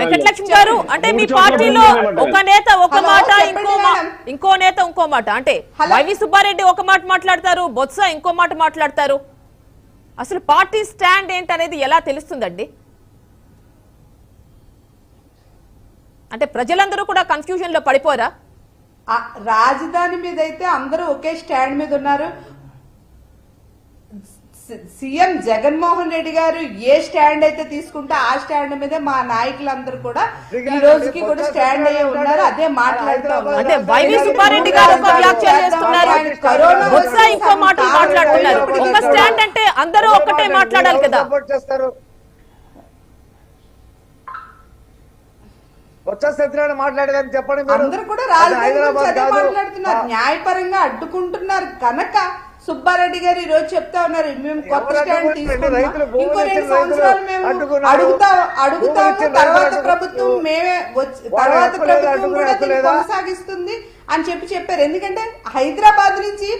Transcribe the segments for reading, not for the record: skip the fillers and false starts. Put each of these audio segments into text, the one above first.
వెంకటలక్ష్మి గారు, అంటే మీ పార్టీలో ఒక నేత ఒక మాట, ఇంకో నేత ఇంకో మాట, అంటే వైవి సుబ్బారెడ్డి ఒక మాట మాట్లాడతారు, బొత్స ఇంకో మాట మాట్లాడతారు. అసలు పార్టీ స్టాండ్ ఏంటనేది ఎలా తెలుస్తుందండి? అంటే ప్రజలందరూ కూడా కన్ఫ్యూజన్ లో పడిపోరా? రాజధాని మీద అయితే అందరూ ఒకే స్టాండ్ మీద ఉన్నారు. సీఎం జగన్మోహన్ రెడ్డి గారు ఏ స్టాండ్ అయితే తీసుకుంటే ఆ స్టాండ్ మీదే మా నాయకులందరూ కూడా ఈ రోజుకి కూడా స్టాండ్ అయ్యే ఉన్నారు. అదే మాట్లాడుతారు. అంటే వైవి సుబ్బారెడ్డి గారు ఒక వ్యాఖ్యలు చేస్తున్నారు, బొత్స ఇంకో మాట మాట్లాడుతున్నారు. ఒక స్టాండ్ అంటే అందరూ ఒక్కటే మాట్లాడాలి కదా. మాట్లాడేదని చెప్పండి. అందరూ కూడా మాట్లాడుతున్నారు, న్యాయపరంగా అడ్డుకుంటున్నారు కనుక సుబ్బారెడ్డి గారు ఈ రోజు చెప్తా ఉన్నారు, మేము కొత్త స్టాండ్ తీసుకుంటాం, ఇంకో 2 సంవత్సరాలు మేము అడుగుతాము, తర్వాత ప్రభుత్వం కూడా కొనసాగిస్తుంది అని చెప్పారు. ఎందుకంటే హైదరాబాద్ నుంచి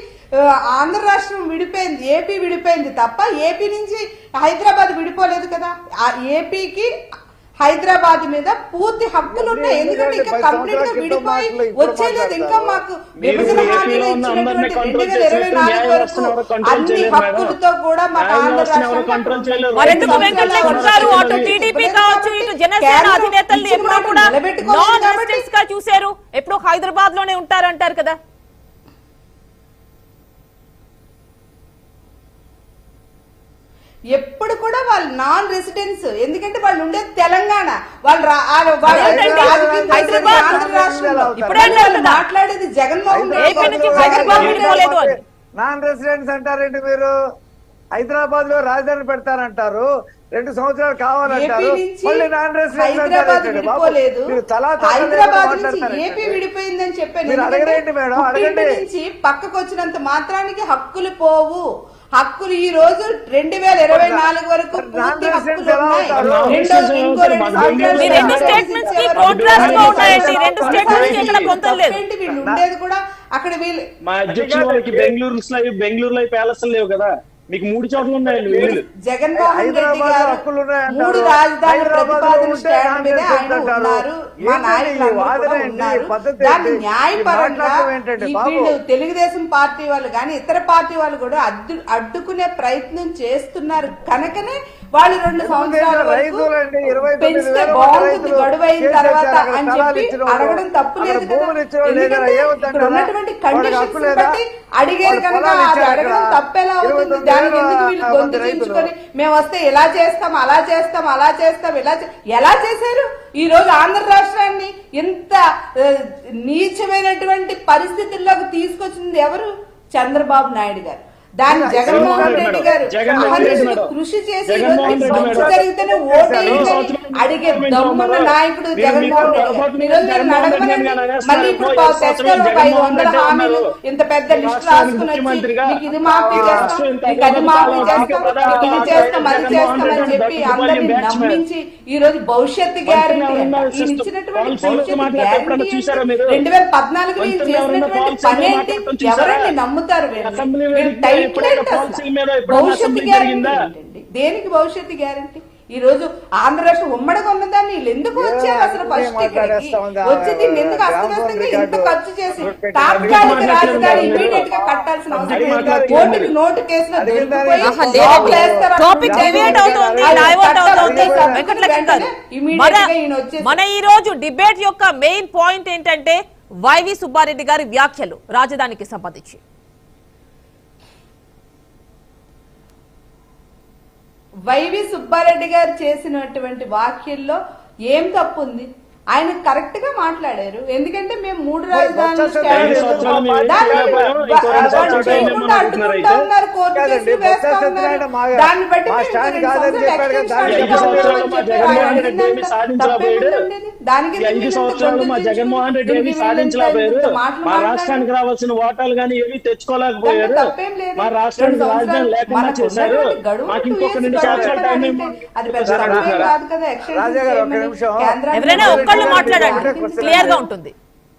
ఆంధ్ర రాష్ట్రం విడిపోయింది, ఏపీ విడిపోయింది తప్ప ఏపీ నుంచి హైదరాబాద్ విడిపోలేదు కదా. ఆ ఏపీకి హైదరాబాద్ మీద పూర్తి హక్కులు ఉన్నాయి. ఎందుకంటే ఇంకా కంప్లీట్ గా విడిపోయి వచ్చేలేదు. ఇంకా మాకు విభజన హామీలు ఇచ్చినటువంటి 2024 వరకు అన్ని హక్కులతో కూడా మాకు ఆంధ్ర రాష్ట్రం చూశారు, ఎప్పుడు హైదరాబాద్ లోనే ఉంటారంటారు కదా. ఎప్పుడు కూడా వాళ్ళు నాన్ రెసిడెన్స్, ఎందుకంటే వాళ్ళు ఉండేది తెలంగాణ, వాళ్ళు మాట్లాడేది జగన్మోహన్ రెడ్డి. నాన్ రెసిడెన్స్ అంటారండి మీరు. హైదరాబాద్ లో రాజధాని పెడతారంటారు, 2 సంవత్సరాలు కావాలంటారు, మళ్ళీ నాన్ రెసిడెన్స్ హైదరాబాద్ విడిపోలేదు. హైదరాబాద్ నుంచి ఏపీ విడిపోయిందని చెప్పాను. అడగండి మేడం, అడగండి. నుంచి పక్కకు వచ్చినంత మాత్రానికి హక్కులు పోవు. హక్కులు ఈ రోజు 2024 వరకు పూర్తి హక్కులు ఉన్నాయి. వీళ్ళు ఉండేది కూడా అక్కడ. వీళ్ళు మా అధ్యక్షులకి బెంగళూరులో ప్యాలెస్ లేవు కదా, మీకు 3 చోట్ల ఉన్నాయండి. జగన్మోహన్ రెడ్డి గారు 3 రాజధాని ప్రతిపాదన స్టాండ్ మీద ఆయన ఉన్నారు, మా నాయకులు ఉన్నారు. దాన్ని న్యాయపరంగా వీళ్ళు తెలుగుదేశం పార్టీ వాళ్ళు కానీ ఇతర పార్టీ వాళ్ళు కూడా అడ్డుకునే ప్రయత్నం చేస్తున్నారు కనుకనే వాళ్ళు 2 సంవత్సరాల వరకు పెంచితే బాగుంటుంది గడువు అయిన తర్వాత అని చెప్పి అడగడం తప్పులేదు కదా. ఎందుకంటే ఇక్కడ ఉన్నటువంటి కండిషన్స్ బట్టి అడిగేది కనుక అది అడగడం తప్పెలా అవుతుంది? దానికి ఎందుకు వీళ్ళు గొంతు చించుకొని మేము వస్తే ఎలా చేస్తాం అలా చేస్తాం అలా చేస్తాం ఎలా చేశారు? ఈ రోజు ఆంధ్ర రాష్ట్రాన్ని ఎంత నీచమైనటువంటి పరిస్థితుల్లోకి తీసుకొచ్చింది ఎవరు? చంద్రబాబు నాయుడు గారు. దాన్ని జగన్మోహన్ రెడ్డి గారు కృషి చేసి జరిగితేనే ఓటు అడిగే దమ్మున్న నాయకుడు జగన్మోహన్ రెడ్డి గారు. మళ్ళీ ఇప్పుడు 500 హామీలు ఇంత పెద్ద లిస్ట్ రాసుకుని వచ్చి మీకు ఇది మాఫీ చేస్తాం, మీకు అది మాఫీ చేస్తాం, ఇది చేస్తాం అది చేస్తామని చెప్పి అందరినీ నమ్మించి ఈ రోజు భవిష్యత్తు గ్యారంటీ ఇచ్చినటువంటి భవిష్యత్తు గ్యారంటీ 2014 చేసినటువంటి పని ఏంటి? ఎవరండి నమ్ముతారు? భవిష్యత్తు గ్యారంటీ దేనికి? భవిష్యత్తు గ్యారంటీ ఈ రోజు ఆంధ్ర రాష్ట్రం ఉమ్మడిగా ఉన్నదాన్ని వీళ్ళు ఎందుకు వచ్చారు? అసలు ఫస్ట్ ఇక్కడికి వచ్చి దీన్ని ఎందుకు అస్తవ్యస్తంగా ఇంత ఖర్చు చేసి తాత్కాలిక రాజధాని ఇమీడియట్ గా కట్టాల్సిన అవసరం ఓటుకి నోటు కేసులో మన ఈ రోజు డిబేట్ యొక్క మెయిన్ పాయింట్ ఏంటంటే వైవి సుబ్బారెడ్డి గారి వ్యాఖ్యలు రాజధానికి సంబంధించి. వైవి సుబ్బారెడ్డి గారు చేసినటువంటి వ్యాఖ్యల్లో ఏం తప్పు ఉంది? ఆయన కరెక్ట్ గా మాట్లాడారు. ఎందుకంటే మేము 3 రాజధానులు ఉన్నారు, కోర్టు కేసులు వేస్తా ఉన్నారు. దాన్ని బట్టి దానికి జగన్మోహన్ రెడ్డి ఏమి సాధించలేకపోయారు. మా రాష్ట్రానికి రావాల్సిన ఓటాలు కానీ ఏమీ తెచ్చుకోలేకపోయారు. మా రాష్ట్రానికి రాజధాని లేకుండా చేశారు. మాకు ఇంకొక 2 సంవత్సరాల టైం ఎవరైనా ఒక్కళ్ళు మాట్లాడండి, క్లియర్ గా ఉంటుంది.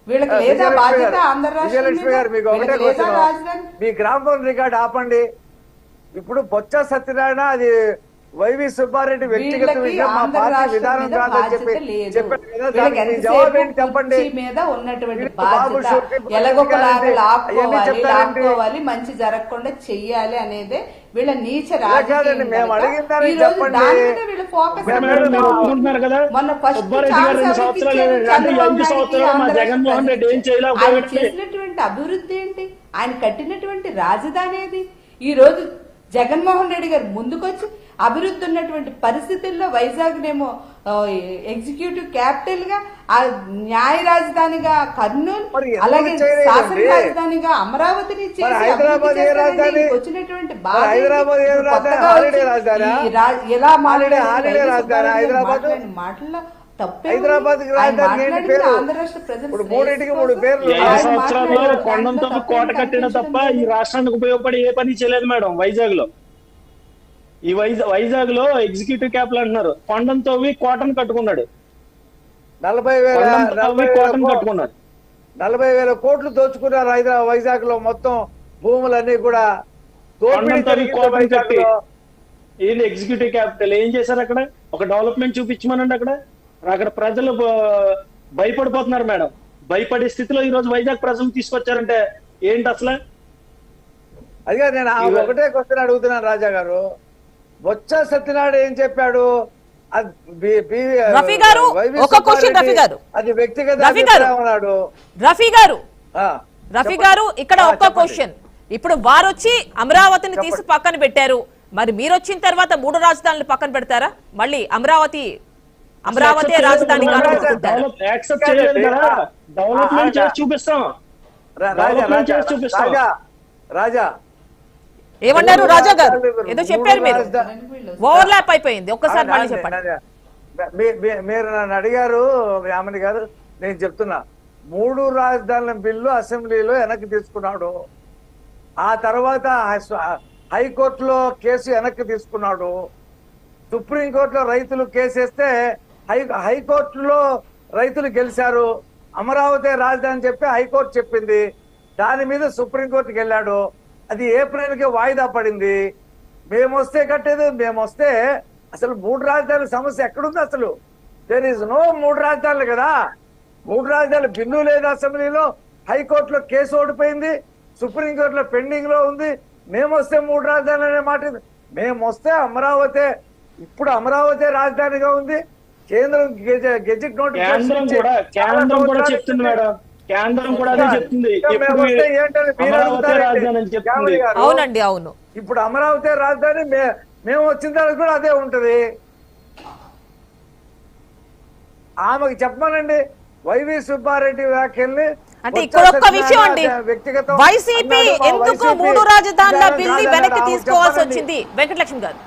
వీళ్ళకి లేదా బాధ్యత? ఆంధ్ర విజయలక్ష్మి గారు మీకు ఒకటే క్వశ్చన్, మీ గ్రామ రికార్డు ఆపండి. ఇప్పుడు బొత్స సత్యనారాయణ అది వైవి సుబ్బారెడ్డి వ్యక్తిగత వీళ్ళకి విషయం మా ఆంధ్ర పార్టీ రాష్ట్రం విధానం మీద కాదని చెప్పి బాధ్యత లేదు. చెప్పారు కదా, వీళ్ళకి దానికి ఎంతసేపు జవాబు ఏంటి చెప్పండి. కుర్చీ మీద ఉన్నటువంటి వీళ్ళు బాబు బాధ్యత షూరిటీ ఎలగొకలాగా అవన్నీ చెప్తారండి. లాక్కోవాలి, మంచి జరగకుండా చెయ్యాలి అనేదే వీళ్ళ నీచ కాదండి, రాజకీయం మేము కనుక అడిగిన దానికి ఈ రోజు చెప్పండి. దాని మీద వీళ్ళ ఫోకస్ మేడం, మేడం, మీరు ఒప్పుకుంటున్నారు కదా మొన్న ఫస్ట్ సుబ్బారెడ్డి గారు 2 సంవత్సరాలు అంటే 5 సంవత్సరాలు మా జగన్మోహన్ రెడ్డి ఏం ఆయన చేయలేకపోయాడు. చేసినటువంటి అభివృద్ధి ఏంటి, ఆయన కట్టినటువంటి రాజధాని ఏది? ఈ రోజు జగన్మోహన్ రెడ్డి గారు ముందుకొచ్చి అభివృద్ధి ఉన్నటువంటి పరిస్థితుల్లో వైజాగ్ నేమో ఎగ్జిక్యూటివ్ క్యాపిటల్ గా, ఆ న్యాయ రాజధానిగా కర్నూలు, మరి ఎందుకు అలాగే చేయలేదండి? శాసన రాజధానిగా అమరావతిని చేసి మరి హైదరాబాద్ ఏ అభివృద్ధి రాజధాని? చేస్తారని వచ్చినటువంటి బాధ మరి హైదరాబాద్ ఏ ఏంటి? రాజధాని? కొత్తగా హాలిడే వచ్చి రాజధానా? ఎలా హాలిడే మాట్లాడారు రాజధాని హైదరాబాద్? మాటల్లో తప్పే హైదరాబాద్ ఉంది. ఆయన రాజధాని ఏంటి మాట్లాడింది పేరు? ఆంధ్ర రాష్ట్ర ప్రజల ఇప్పుడు శ్రేయస్సు 3 కోసం. 3 పేర్లు ఈ 5 ఆయన సంవత్సరాల్లో మాట్లాడారు. కొండంతో దాంట్లో కోట తప్పేం కట్టిన తప్ప కనిపించడం ఈ లేదు. రాష్ట్రానికి ఉపయోగపడి ఏ పని చేయలేదు మేడం. వైజాగ్ లో ఎగ్జిక్యూటివ్ క్యాపిటల్ అంటున్నారు, కొండంతో కోటను కట్టుకున్నాడు. 40,000 కోట్లు దోచుకున్నారు వైజాగ్ లో. మొత్తం భూములన్నీ కూడా దోపిడీ జరిగింది వైజాగ్ లో. ఏంటి ఎగ్జిక్యూటివ్ క్యాపిటల్ ఏం చేశారు అక్కడ? ఒక డెవలప్మెంట్ చూపించమనండి. అక్కడ ప్రజలు భయపడిపోతున్నారు మేడం. భయపడే స్థితిలో ఈ రోజు వైజాగ్ ప్రజలు తీసుకొచ్చారంటే ఏంటి అసలు? అదిగా నేను ఒకటే క్వశ్చన్ అడుగుతున్నాను రాజా గారు. బొత్స సత్యనారాయణ ఏం చెప్పాడు? రఫీ గారు, ఒక క్వశ్చన్ రఫీ గారు. అది వ్యక్తిగత రఫీ గారు, అన్నాడు. రఫీ గారు ఇక్కడ ఒక్క క్వశ్చన్. ఇప్పుడు వారు వచ్చి అమరావతిని తీసి పక్కన పెట్టారు, మరి మీరు వచ్చిన తర్వాత 3 రాజధానులు పక్కన పెడతారా? మళ్ళీ అమరావతి రాజధాని చూపిస్తాం. రాజా ఏమన్నారు రాజా గారు? ఏదో చెప్పారు మీరు, ఓవర్లాప్ అయిపోయింది. ఒక్కసారి మళ్ళీ చెప్పండి. మీరు నన్ను అడిగారు యామిని గారు, నేను చెప్తున్నా 3 రాజధానుల బిల్లు అసెంబ్లీలో వెనక్కి తీసుకున్నాడు. ఆ తర్వాత హైకోర్టులో కేసు వెనక్కి తీసుకున్నాడు. సుప్రీంకోర్టులో రైతులు కేసేస్తే హైకోర్టులో రైతులు గెలిచారు. అమరావతి రాజధాని చెప్పి హైకోర్టు చెప్పింది. దాని మీద సుప్రీంకోర్టుకి వెళ్ళాడు. అది ఏప్రిల్కి వాయిదా పడింది. మేము వస్తే కట్టేది, మేము వస్తే అసలు 3 రాజధానుల సమస్య ఎక్కడుంది? అసలు దేర్ ఈజ్ నో 3 రాజధానులు కదా. 3 రాజధానుల బిల్లు లేదు అసెంబ్లీలో. హైకోర్టులో కేసు ఓడిపోయింది, సుప్రీంకోర్టులో పెండింగ్ లో ఉంది. మేము వస్తే 3 రాజధానులు అనే మాట. మేము వస్తే అమరావతి, ఇప్పుడు అమరావతి రాజధానిగా ఉంది. కేంద్రం గెజెట్ నోటిఫికేషన్ చెప్తుంది మేడం. కేంద్రం కూడా అదే చెప్తుంది. అవునండి, అవును. ఇప్పుడు అమరావతి రాజధాని మేము వచ్చిన తర్వాత కూడా అదే ఉంటది. ఆమెకు చెప్పమనండి వైవి సుబ్బారెడ్డి వ్యాఖ్యల్ని. అంటే ఇక్కడ ఒక్క విషయం అండి, వైసీపీ ఎందుకు 3 రాజధానుల బిల్లు వెనక్కి తీసుకోవాల్సి వచ్చింది? వెంకటలక్ష్మి గారు.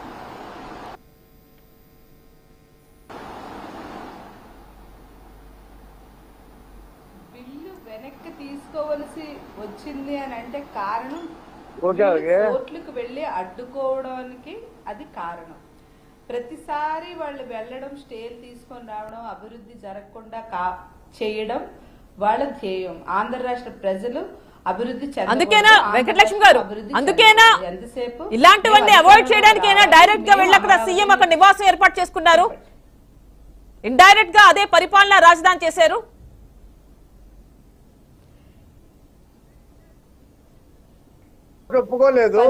తీసుకోవలసి వచ్చింది అని అంటే కారణం కోర్టులకు వెళ్ళి అడ్డుకోవడానికి అది కారణం. ప్రతిసారి వాళ్ళు వెళ్ళడం, స్టేలు తీసుకొని రావడం, అభివృద్ధి జరగకుండా చేయడం వాళ్ళ ధ్యేయం. ఆంధ్ర రాష్ట్ర ప్రజలు అభివృద్ధి అందుకేనా వెంకటలక్ష్మి గారు, అందుకేనా ఇలాంటివన్నీ అవాయిడ్ చేయడానికైనా డైరెక్ట్ గా వెళ్ళి అక్కడ సీఎం అక్కడ నివాసం ఏర్పాటు చేసుకున్నారు, ఇండైరెక్ట్ గా అదే పరిపాలన రాజధాని చేశారు. ఒప్పుకోలేదు.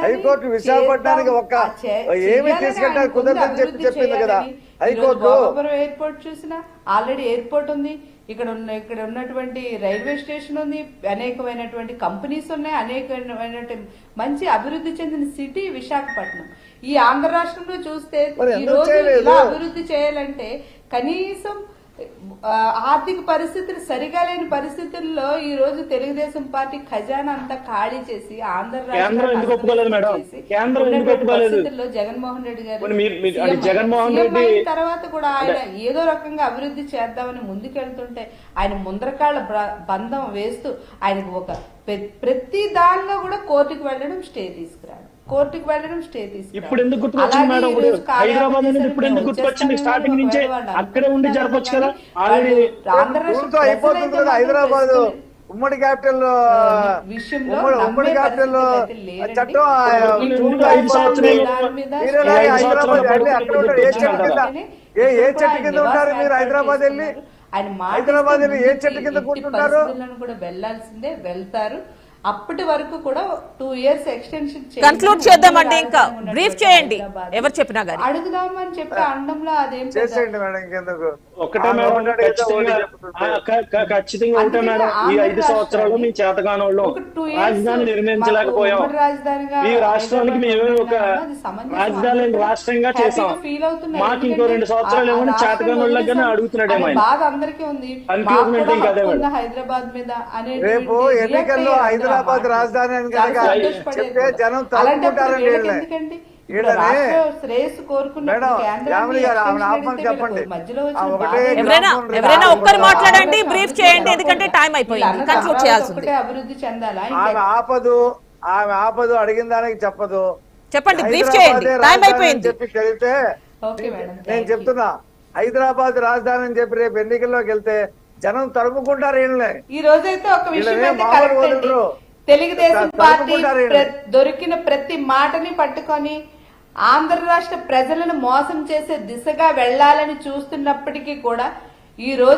హైకోర్టు విశాఖపట్నానికి ఏమి తీసుకెళ్ళడానికి కుదరదని చెప్పింది కదా హైకోర్టు. ఎయిర్పోర్ట్ చూసినా ఆల్రెడీ ఎయిర్పోర్ట్ ఉంది, ఇక్కడ ఉన్నటువంటి రైల్వే స్టేషన్ ఉంది, అనేకమైనటువంటి కంపెనీస్ ఉన్నాయి, అనేకమైనటువంటి మంచి అభివృద్ధి చెందిన సిటీ విశాఖపట్నం. ఈ ఆంధ్ర రాష్ట్రంలో చూస్తే ఈ రోజు ఇలా అభివృద్ధి చేయాలంటే కనీసం ఆర్థిక పరిస్థితులు సరిగా లేని పరిస్థితుల్లో ఈ రోజు తెలుగుదేశం పార్టీ ఖజానా అంతా ఖాళీ చేసి ఆంధ్ర పరిస్థితుల్లో జగన్మోహన్ రెడ్డి గారు తర్వాత కూడా ఆయన ఏదో రకంగా అభివృద్ధి చేద్దామని ముందుకెళ్తుంటే ఆయన ముందరకాళ్ళ బంధం వేస్తూ ఆయనకు ఒక ప్రతి దానిలో కూడా కోర్టుకు వెళ్ళడం, స్టే తీసుకురాడు, కోర్టుకు వెళ్ళడం, స్టే తీసుకురాడు. ఇప్పుడు ఎందుకు గుర్తుకొచ్చింది మేడం? ఇప్పుడు హైదరాబాద్ అనేది ఇప్పుడు ఎందుకు గుర్తుకొచ్చింది? స్టార్టింగ్ నుంచే అక్కడే ఉండి జరపొచ్చు కదా. ఆంధ్ర రాష్ట్ర అయిపోతుంది కదా హైదరాబాద్. ఉమ్మడి క్యాపిటల్ విషయంలో ఉమ్మడి నమ్మే క్యాపిటల్ పరిస్థితి అయితే లేరండి. చట్టం ముందు 5 సంవత్సరాలు దాని మీద మీరే ఈ 5 హైదరాబాద్ సంవత్సరాల వెళ్ళి అక్కడ ఉంటారు. ఏ చెట్టు కింద ఏ చెట్టు కింద ఉంటారు మీరు హైదరాబాద్ వెళ్ళి? ఆయన హైదరాబాద్ వెళ్ళి ఏ చెట్టు కింద కూర్చుంటారు? కూడా వెళ్లాల్సిందే, వెళ్తారు. అప్పటి వరకు కూడా 2 years ఎక్స్టెన్షన్ కన్క్లూడ్ చేద్దామండి. ఇంకా బ్రీఫ్ చేయండి ఎవరు చెప్పినా గానీ. అడుగుదామని చెప్పి అండంలో అదేం చేసేయండి మేడం, ఇంకెందుకు ఒకటే మేడం, ఖచ్చితంగా ఒకటే మేడం, ఈ 5 సంవత్సరాలు మీ చేతగానోళ్ళు రాజధాని నిర్మించలేకపోయాం. ఈ రాష్ట్రానికి మేమే ఒక రాజధాని రాష్ట్రంగా చేసాం. మాకు ఇంకో 2 సంవత్సరాలు ఏమో చేతగానోళ్ళకి కానీ అడుగుతున్నాడేమో ఆయన. బాధ అందరికీ ఉంది. కన్క్లూజన్ ఇంకా అదే మేడం. హైదరాబాద్ మీద అనే రేపు ఎన్నికల్లో హైదరాబాద్ రాజధాని అని కనుక చెప్తే జనం తలుపుకుంటారండి. శ్రేయస్సు మేడం యామిని గారు ఆమెను ఆపమని చెప్పండి. ఒకటే ఎవరైనా ఒక్కరు మాట్లాడండి, బ్రీఫ్ చేయండి, ఎందుకంటే టైం అయిపోయింది, కన్క్లూడ్ చేయాల్సింది. అభివృద్ధి చెందాలా? ఆమె ఆపదు, అడిగిన దానికి చెప్పదు. చెప్పండి, బ్రీఫ్ చేయండి, టైం అయిపోయింది. చెప్పి తెలితే నేను చెప్తున్నా, హైదరాబాద్ రాజధాని అని చెప్పి రేపు ఎన్నికల్లోకి వెళ్తే జనం తరుముకుంటారు. ఈ రోజైతే ఒక విషయం అయితే కరెక్ట్ అండి. తెలుగుదేశం పార్టీ దొరికిన ప్రతి మాటని పట్టుకొని ఆంధ్ర రాష్ట్ర ప్రజలను మోసం చేసే దిశగా వెళ్లాలని చూస్తున్నప్పటికీ కూడా ఈ రోజు